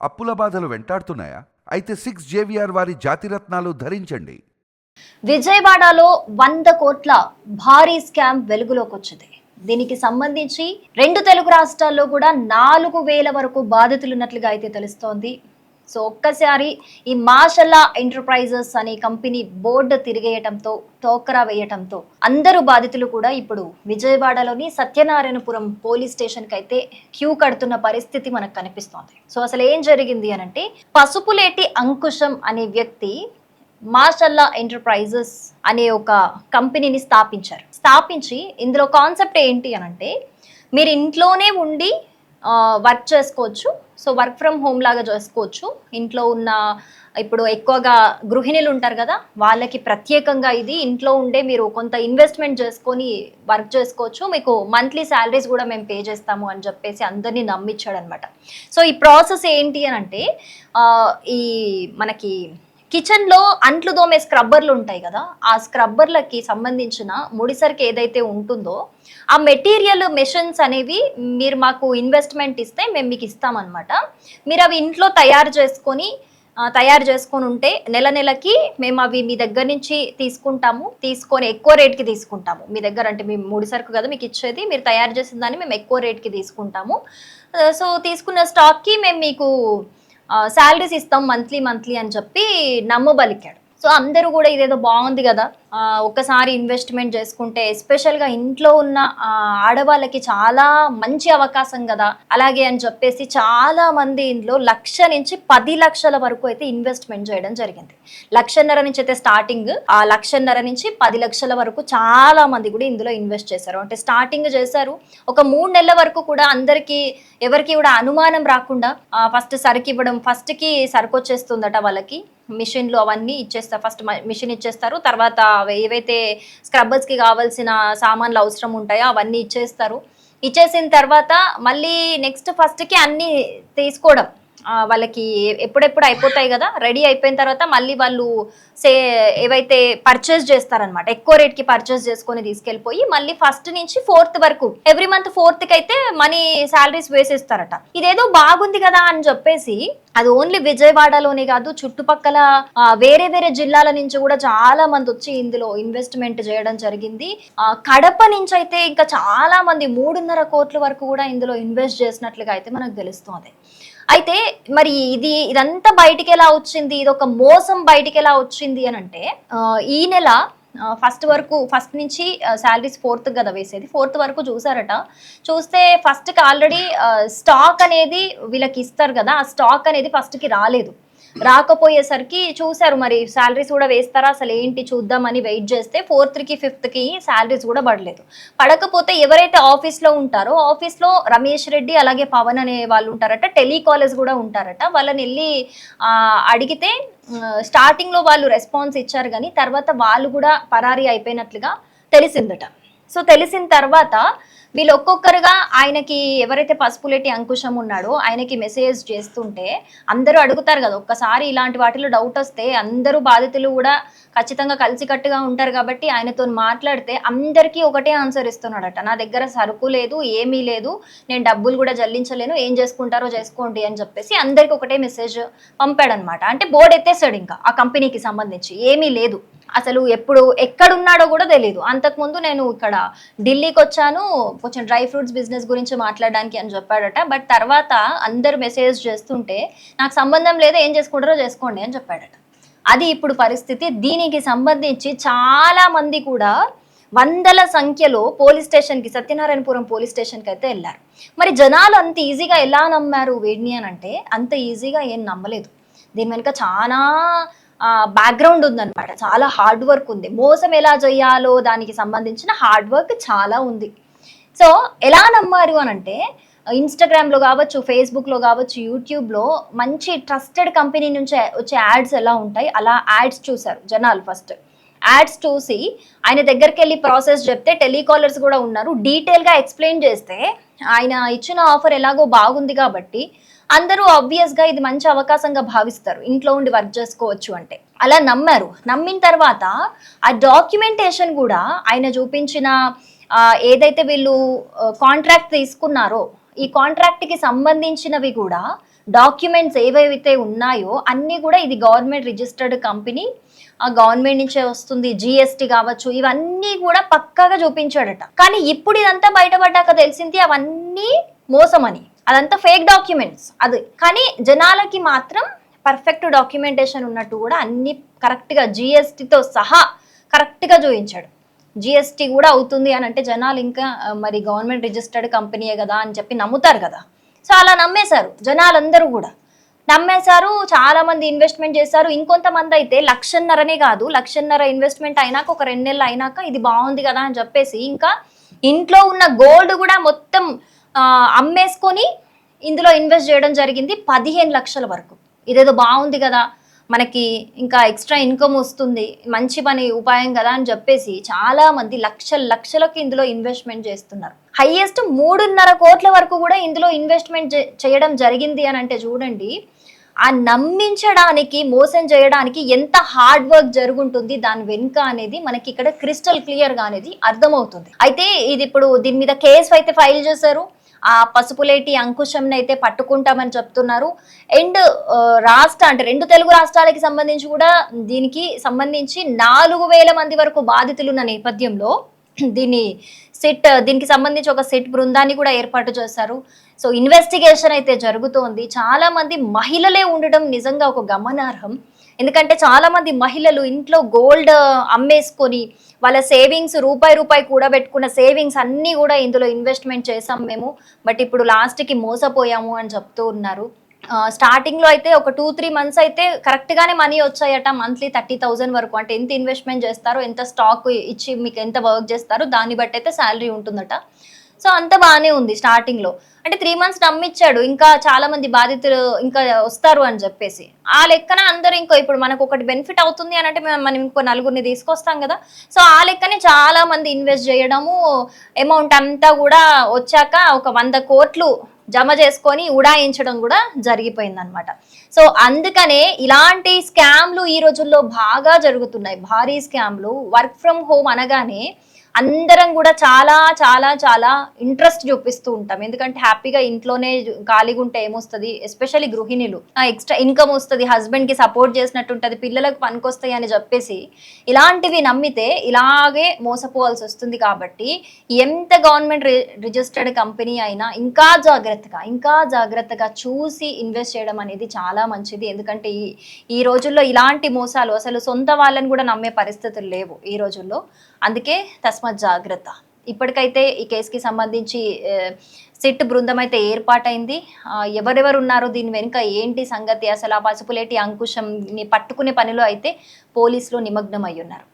అప్పుల బాధలు వెంటాడుతున్నాయా? అయితే 6 JVR వారి జాతిరత్నాలు ధరించండి. విజయవాడలో 100 కోట్ల భారీ స్కామ్ వెలుగులోకి వచ్చింది. దీనికి సంబంధించి 2 తెలుగు రాష్ట్రాల్లో కూడా 4,000 వరకు బాధితులు ఉన్నట్లుగా అయితే తెలుస్తోంది. సో ఒక్కసారి ఈ మాషల్లా ఎంటర్ప్రైజెస్ అనే కంపెనీ బోర్డు తిరిగేయటంతో, టోకరా వేయటంతో అందరూ బాధితులు కూడా ఇప్పుడు విజయవాడలోని సత్యనారాయణపురం పోలీస్ స్టేషన్కి అయితే క్యూ కడుతున్న పరిస్థితి మనకు కనిపిస్తోంది. సో అసలు ఏం జరిగింది అనంటే, పసుపులేటి అంకుశం అనే వ్యక్తి మాషల్లా ఎంటర్ప్రైజెస్ అనే ఒక కంపెనీని స్థాపించి ఇందులో కాన్సెప్ట్ ఏంటి అనంటే, మీరు ఇంట్లోనే ఉండి వర్క్ చేసుకోవచ్చు. సో వర్క్ ఫ్రమ్ హోమ్ లాగా చేసుకోవచ్చు. ఇంట్లో ఉన్న ఇప్పుడు ఎక్కువగా గృహిణులు ఉంటారు కదా, వాళ్ళకి ప్రత్యేకంగా ఇది ఇంట్లో ఉండే మీరు కొంత ఇన్వెస్ట్మెంట్ చేసుకొని వర్క్ చేసుకోవచ్చు, మీకు మంత్లీ శాలరీస్ కూడా మేము పే చేస్తాము అని చెప్పేసి అందరినీ నమ్మించాడు అనమాట. సో ఈ ప్రాసెస్ ఏంటి అని అంటే, ఈ మనకి కిచెన్లో అంట్లు దోమే స్క్రబ్బర్లు ఉంటాయి కదా, ఆ స్క్రబ్బర్లకి సంబంధించిన ముడిసరికి ఏదైతే ఉంటుందో ఆ మెటీరియల్ మెషిన్స్ అనేవి మీరు మాకు ఇన్వెస్ట్మెంట్ ఇస్తే మేము మీకు ఇస్తామన్నమాట. మీరు అవి ఇంట్లో తయారు చేసుకొని ఉంటే నెలకి మేము అవి మీ దగ్గర నుంచి తీసుకొని ఎక్కువ రేట్కి తీసుకుంటాము. మీ దగ్గర అంటే మేము ముడిసరుకు కదా మీకు ఇచ్చేది, మీరు తయారు చేసిన దాన్ని మేము ఎక్కువ రేట్కి తీసుకుంటాము. సో తీసుకున్న స్టాక్కి మేము మీకు శాలరీస్ ఇస్తాం మంత్లీ అని చెప్పి నమ్మబలికాడు. సో అందరూ కూడా ఇదేదో బాగుంది కదా, ఒక్కసారి ఇన్వెస్ట్మెంట్ చేసుకుంటే ఎస్పెషల్గా ఇంట్లో ఉన్న ఆడవాళ్ళకి చాలా మంచి అవకాశం కదా, అలాగే అని చెప్పేసి చాలా మంది ఇందులో 1,00,000 నుంచి 10 లక్షల వరకు అయితే ఇన్వెస్ట్మెంట్ చేయడం జరిగింది. 1,50,000 నుంచి అయితే స్టార్టింగ్, ఆ 1,50,000 నుంచి 10 లక్షల వరకు చాలా మంది కూడా ఇందులో ఇన్వెస్ట్ చేశారు. అంటే స్టార్టింగ్ చేశారు, ఒక 3 నెలల వరకు కూడా అందరికి ఎవరికి కూడా అనుమానం రాకుండా ఫస్ట్ సరుకు ఇవ్వడం, ఫస్ట్కి సరుకు వచ్చేస్తుందట వాళ్ళకి, మిషన్లు అవన్నీ ఇచ్చేస్తారు. ఫస్ట్ మిషన్ ఇచ్చేస్తారు, తర్వాత ఏవైతే స్క్రబ్బర్స్కి కావాల్సిన సామాన్లు అవసరం ఉంటాయో అవన్నీ ఇచ్చేసిన తర్వాత మళ్ళీ నెక్స్ట్ ఫస్ట్కి అన్నీ తీసుకోవడం, వాళ్ళకి ఎప్పుడెప్పుడు అయిపోతాయి కదా, రెడీ అయిపోయిన తర్వాత మళ్ళీ వాళ్ళు ఏవైతే పర్చేస్ చేస్తారనమాట, ఎక్కువ రేట్కి పర్చేస్ చేసుకొని తీసుకెళ్ళిపోయి మళ్ళీ ఫస్ట్ నుంచి 4th వరకు ఎవ్రీ మంత్ 4th అయితే మనీ శాలరీస్ వేసేస్తారట. ఇదేదో బాగుంది కదా అని చెప్పేసి, అది ఓన్లీ విజయవాడలోనే కాదు, చుట్టుపక్కల వేరే జిల్లాల నుంచి కూడా చాలా మంది వచ్చి ఇందులో ఇన్వెస్ట్మెంట్ చేయడం జరిగింది. కడప నుంచి అయితే ఇంకా చాలా మంది 3.5 కోట్ల వరకు కూడా ఇందులో ఇన్వెస్ట్ చేసినట్లుగా అయితే మనకు తెలుస్తుంది. అయితే మరి ఇదంతా బయటికి ఎలా వచ్చింది, ఇది ఒక మోసం బయటికి ఎలా వచ్చింది అని అంటే, ఈ నెల ఫస్ట్ నుంచి శాలరీస్ 4th కదా వేసేది, 4th వరకు చూస్తే ఫస్ట్కి ఆల్రెడీ స్టాక్ అనేది వీళ్ళకి ఇస్తారు కదా, ఆ స్టాక్ అనేది ఫస్ట్కి రాకపోయేసరికి చూశారు మరి శాలరీస్ కూడా వేస్తారా అసలు ఏంటి చూద్దామని వెయిట్ చేస్తే 4th, 5th శాలరీస్ కూడా పడకపోతే ఎవరైతే ఆఫీస్లో ఉంటారో, ఆఫీస్లో రమేష్ రెడ్డి అలాగే పవన్ అనే వాళ్ళు ఉంటారట, టెలికాలర్స్ కూడా ఉంటారట, వాళ్ళని వెళ్ళి అడిగితే స్టార్టింగ్లో వాళ్ళు రెస్పాన్స్ ఇచ్చారు, కానీ తర్వాత వాళ్ళు కూడా పరారీ అయిపోయినట్లుగా తెలిసిందట. సో తెలిసిన తర్వాత వీళ్ళు ఒక్కొక్కరుగా ఆయనకి, ఎవరైతే పసుపులేటి అంకుశం ఉన్నాడో ఆయనకి మెసేజ్ చేస్తుంటే అందరూ అడుగుతారు కదా, ఒక్కసారి ఇలాంటి వాటిలో డౌట్ వస్తే అందరూ బాధితులు కూడా ఖచ్చితంగా కలిసికట్టుగా ఉంటారు కాబట్టి ఆయనతో మాట్లాడితే అందరికీ ఒకటే ఆన్సర్ ఇస్తున్నాడట, నా దగ్గర సరుకు లేదు, ఏమీ లేదు, నేను డబ్బులు కూడా చెల్లించలేను, ఏం చేసుకుంటారో చేసుకోండి అని చెప్పేసి అందరికి ఒకటే మెసేజ్ పంపాడనమాట. అంటే బోర్డు ఎత్తేసాడు, ఇంకా ఆ కంపెనీకి సంబంధించి ఏమీ లేదు, అసలు ఎక్కడున్నాడో కూడా తెలియదు. అంతకుముందు నేను ఇక్కడ ఢిల్లీకి వచ్చాను కొంచెం డ్రై ఫ్రూట్స్ బిజినెస్ గురించి మాట్లాడడానికి అని చెప్పాడట. బట్ తర్వాత అందరు మెసేజ్ చేస్తుంటే నాకు సంబంధం లేదు, ఏం చేసుకుంటారో చేసుకోండి అని చెప్పాడట. అది ఇప్పుడు పరిస్థితి. దీనికి సంబంధించి చాలా మంది కూడా వందల సంఖ్యలో పోలీస్ స్టేషన్కి, సత్యనారాయణపురం పోలీస్ స్టేషన్కి అయితే వెళ్ళారు. మరి జనాలు అంత ఈజీగా ఎలా నమ్మారు వీడిని అని అంటే, అంత ఈజీగా ఏం నమ్మలేదు. దీని వెనుక చాలా బ్యాక్గ్రౌండ్ ఉందన్నమాట, చాలా హార్డ్ వర్క్ ఉంది. మోసం ఎలా చేయాలో దానికి సంబంధించిన హార్డ్ వర్క్ చాలా ఉంది. సో ఎలా నమ్మారు అని అంటే, ఇన్స్టాగ్రామ్లో కావచ్చు, ఫేస్బుక్లో కావచ్చు, యూట్యూబ్లో మంచి ట్రస్టెడ్ కంపెనీ నుంచి వచ్చే యాడ్స్ ఎలా ఉంటాయి అలా యాడ్స్ చూశారు జనాలు. ఫస్ట్ యాడ్స్ చూసి ఆయన దగ్గరికి వెళ్ళి ప్రాసెస్ చెప్తే, టెలికాలర్స్ కూడా ఉన్నారు, డీటెయిల్గా ఎక్స్ప్లెయిన్ చేస్తే ఆయన ఇచ్చిన ఆఫర్ ఎలాగో బాగుంది కాబట్టి అందరూ ఆబ్వియస్గా ఇది మంచి అవకాశంగా భావిస్తారు, ఇంట్లో ఉండి వర్క్ చేసుకోవచ్చు అంటే. అలా నమ్మారు. నమ్మిన తర్వాత ఆ డాక్యుమెంటేషన్ కూడా ఆయన చూపించిన ఏదైతే వీళ్ళు కాంట్రాక్ట్ తీసుకున్నారో ఈ కాంట్రాక్ట్కి సంబంధించినవి కూడా డాక్యుమెంట్స్ ఏవైతే ఉన్నాయో అన్నీ కూడా ఇది గవర్నమెంట్ రిజిస్టర్డ్ కంపెనీ, ఆ గవర్నమెంట్ నుంచే వస్తుంది, జిఎస్టీ కావచ్చు, ఇవన్నీ కూడా పక్కాగా చూపించాడట. కానీ ఇప్పుడు ఇదంతా బయటపడ్డాక తెలిసింది అవన్నీ మోసమని, అదంతా ఫేక్ డాక్యుమెంట్స్ అది. కానీ జనాలకి మాత్రం పర్ఫెక్ట్ డాక్యుమెంటేషన్ ఉన్నట్టు కూడా అన్ని కరెక్ట్గా జిఎస్టీతో సహా కరెక్ట్గా చూపించాడు. జిఎస్టీ కూడా అవుతుంది అని అంటే జనాలు ఇంకా మరి గవర్నమెంట్ రిజిస్టర్డ్ కంపెనీయే కదా అని చెప్పి నమ్ముతారు కదా. సో అలా నమ్మేశారు జనాలందరూ కూడా, నమ్మేశారు. చాలా మంది ఇన్వెస్ట్మెంట్ చేశారు. ఇంకొంతమంది అయితే 1,50,000 కాదు, 1,50,000 ఇన్వెస్ట్మెంట్ అయినాక ఒక 2 నెలలు అయినాక ఇది బాగుంది కదా అని చెప్పేసి ఇంకా ఇంట్లో ఉన్న గోల్డ్ కూడా మొత్తం అమ్మేసుకొని ఇందులో ఇన్వెస్ట్ చేయడం జరిగింది 15 లక్షల వరకు. ఇదేదో బాగుంది కదా, మనకి ఇంకా ఎక్స్ట్రా ఇన్కమ్ వస్తుంది, మంచి పని ఉపాయం కదా అని చెప్పేసి చాలా మంది లక్షలకు ఇందులో ఇన్వెస్ట్మెంట్ చేస్తున్నారు. హైయెస్ట్ 3.5 కోట్ల వరకు కూడా ఇందులో ఇన్వెస్ట్మెంట్ చేయడం జరిగింది అని అంటే చూడండి, ఆ నమ్మించడానికి, మోసం చేయడానికి ఎంత హార్డ్ వర్క్ జరుగుంటుంది దాని వెనుక అనేది మనకి ఇక్కడ క్రిస్టల్ క్లియర్ గా అనేది అర్థమవుతుంది. అయితే ఇది ఇప్పుడు దీని మీద కేసు అయితే ఫైల్ చేశారు. ఆ పసుపులేటి అంకుశంని అయితే పట్టుకుంటామని చెప్తున్నారు. అండ్ అంటే 2 తెలుగు రాష్ట్రాలకి సంబంధించి కూడా దీనికి సంబంధించి 4,000 మంది వరకు బాధితులున్న నేపథ్యంలో దీనికి సంబంధించి ఒక సిట్ బృందాన్ని కూడా ఏర్పాటు చేశారు. సో ఇన్వెస్టిగేషన్ అయితే జరుగుతోంది. చాలా మంది మహిళలే ఉండడం నిజంగా ఒక గమనార్హం. ఎందుకంటే చాలా మంది మహిళలు ఇంట్లో గోల్డ్ అమ్మేసుకొని వాళ్ళ సేవింగ్స్ రూపాయి కూడబెట్టుకున్న సేవింగ్స్ అన్నీ కూడా ఇందులో ఇన్వెస్ట్మెంట్ చేసాం మేము, బట్ ఇప్పుడు లాస్ట్కి మోసపోయాము అని చెప్తూ ఉన్నారు. స్టార్టింగ్లో అయితే ఒక 2-3 మంత్స్ అయితే కరెక్ట్గానే మనీ వచ్చాయట, మంత్లీ 30,000 వరకు. అంటే ఎంత ఇన్వెస్ట్మెంట్ చేస్తారో, ఎంత స్టాక్ ఇచ్చి మీకు ఎంత వర్క్ చేస్తారో దాన్ని బట్టి అయితే శాలరీ ఉంటుందట. సో అంత బాగానే ఉంది స్టార్టింగ్లో. అంటే 3 మంత్స్ నమ్మిచ్చాడు, ఇంకా చాలా మంది బాధితులు ఇంకా వస్తారు అని చెప్పేసి. ఆ లెక్కన అందరూ ఇప్పుడు మనకు ఒకటి బెనిఫిట్ అవుతుంది అని అంటే మనం ఇంకో 4గురిని తీసుకొస్తాం కదా. సో ఆ లెక్కనే చాలా మంది ఇన్వెస్ట్ చేయడము, అమౌంట్ అంతా కూడా వచ్చాక ఒక 100 కోట్లు జమ చేసుకొని ఉడాయించడం కూడా జరిగిపోయిందనమాట. సో అందుకనే ఇలాంటి స్కామ్లు ఈ రోజుల్లో బాగా జరుగుతున్నాయి, భారీ స్కామ్లు. వర్క్ ఫ్రమ్ హోమ్ అనగానే అందరం కూడా చాలా చాలా చాలా ఇంట్రెస్ట్ చూపిస్తూ ఉంటాం. ఎందుకంటే హ్యాపీగా ఇంట్లోనే ఖాళీగా ఉంటే ఏమొస్తుంది, ఎస్పెషల్లీ గృహిణులు ఎక్స్ట్రా ఇన్కమ్ వస్తుంది, హస్బెండ్ కి సపోర్ట్ చేసినట్టు ఉంటుంది, పిల్లలకు పనికొస్తాయి అని చెప్పేసి ఇలాంటివి నమ్మితే ఇలాగే మోసపోవాల్సి వస్తుంది. కాబట్టి ఎంత గవర్నమెంట్ రిజిస్టర్డ్ కంపెనీ అయినా ఇంకా జాగ్రత్తగా చూసి ఇన్వెస్ట్ చేయడం అనేది చాలా మంచిది. ఎందుకంటే ఈ రోజుల్లో ఇలాంటి మోసాలు అసలు సొంత వాళ్ళని కూడా నమ్మే పరిస్థితులు లేవు ఈ రోజుల్లో. అందుకే తస్మత్ జాగ్రత్త. ఇప్పటికైతే ఈ కేసుకి సంబంధించి సిట్ బృందం అయితే ఏర్పాటైంది. ఎవరెవరు ఉన్నారో దీని వెనుక ఏంటి సంగతి, అసలు ఆ పసుపులేటి అంకుశంని పట్టుకునే పనిలో అయితే పోలీసులు నిమగ్నం అయ్యున్నారు.